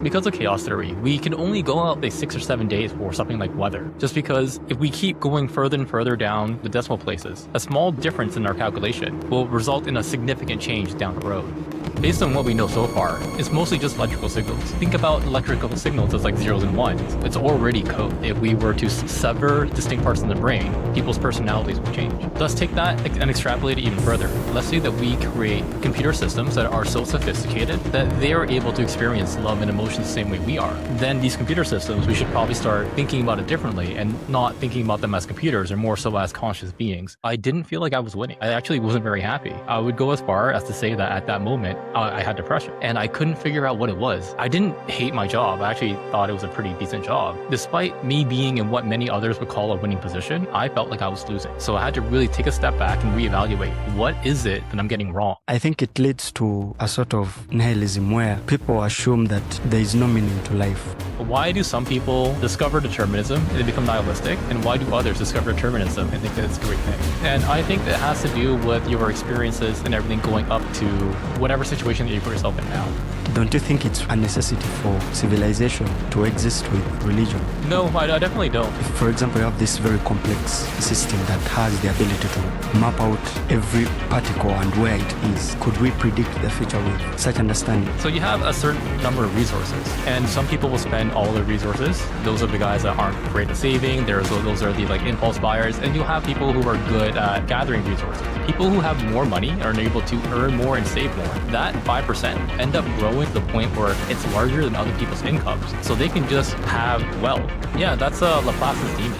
Because of chaos theory, we can only go out like 6 or 7 days for something like weather. Just because if we keep going further and further down the decimal places, a small difference in our calculation will result in a significant change down the road. Based on what we know so far, it's mostly just electrical signals. Think about electrical signals as like zeros and ones. It's already code. If we were to sever distinct parts in the brain, people's personalities will change. Let's take that and extrapolate it even further. Let's say that we create computer systems that are so sophisticated that they are able to experience love and emotion the same way we are. Then these computer systems, we should probably start thinking about it differently and not thinking about them as computers or more so as conscious beings. I didn't feel like I was winning. I actually wasn't very happy. I would go as far as to say that at that moment, I had depression and I couldn't figure out what it was. I didn't hate my job. I actually thought it was a pretty decent job. Despite me being in what many others would call a winning position, I felt like I was losing. So I had to really take a step back and reevaluate what is it that I'm getting wrong. I think it leads to a sort of nihilism where people assume that there is no meaning to life. Why do some people discover determinism and they become nihilistic? And why do others discover determinism and think that it's a great thing? And I think that has to do with your experiences and everything going up to whatever situation that you put yourself in now. Don't you think it's a necessity for civilization to exist with religion? No, I definitely don't. If, for example, you have this very complex system that has the ability to map out every particle and where it is, could we predict the future with such understanding? So you have a certain number of resources, and some people will spend all their resources. Those are the guys that aren't great at saving. Those are the like impulse buyers, and you'll have people who are good at gathering resources. People who have more money are able to earn more and save more. That 5% end up growing to the point where it's larger than other people's incomes, so they can just have wealth. Yeah, that's Laplace's demon.